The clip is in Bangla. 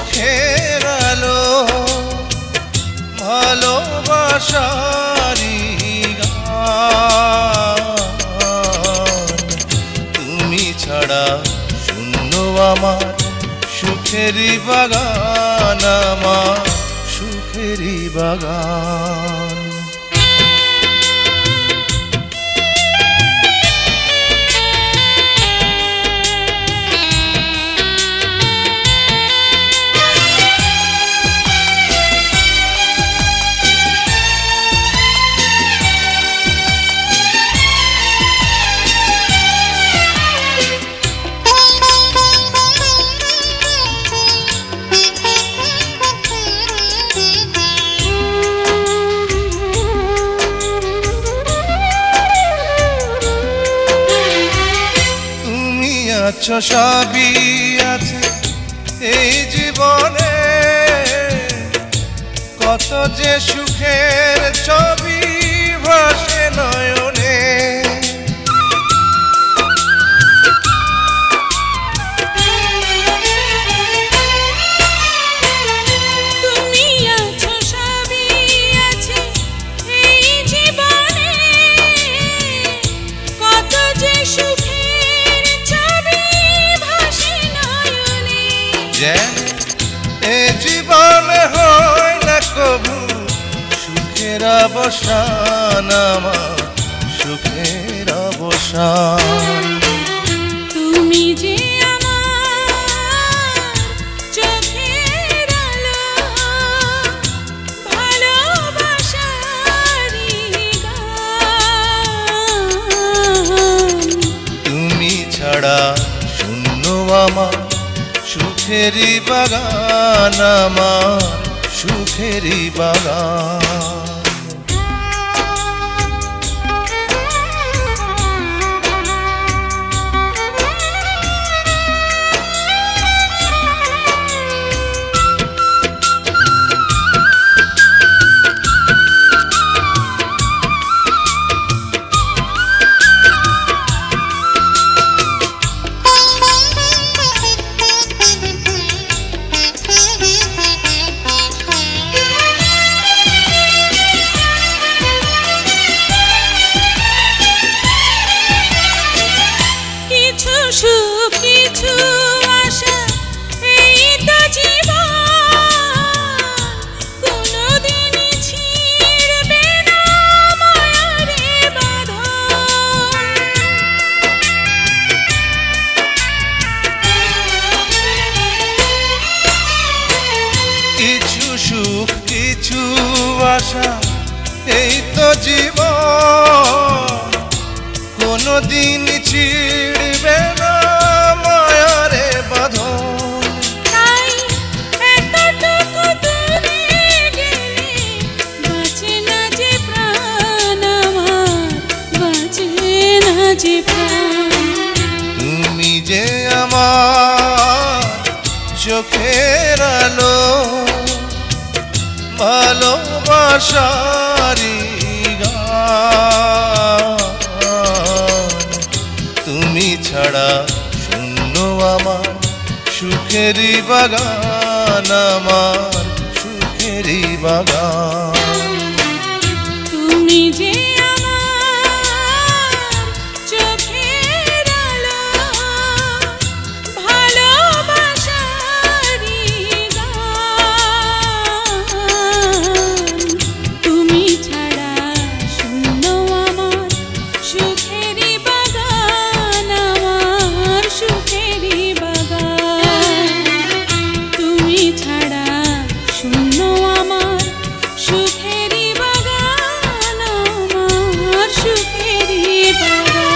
চোখের আলো ভালোবাসারি গান। তুমি ছাড়া শূন্য আমার সুখেরই বাগান, আমার সুখেরই বাগান। সবই আছে এই জীবনে, কত যে সুখের ছবি ভাসে নয়নে। এ জীবনে হয় না কবু সুখের অবসান, আমার সুখের অবসান। তুমি যে আমার চোখের আলো ভালোবাসারি গান। তুমি ছাড়া শূন্য আমার সুখেরই বাগান, আমার সুখেরই বাগান। কিছু সুখ কিছু আশা এই তো জীবন, কোনদিন ছিড়বে না মায়ারে বাঁধন। তাই এতটুকু দূরে গেলে বাঁচে না যে প্রাণ আমার, বাঁচে না যে প্রাণ। তুমি যে আমার চোখের আলো ভালোবাসারি গান। তুমি ছাড়া শূন্য আমার সুখেরই বাগান, আমার সুখেরই বাগান।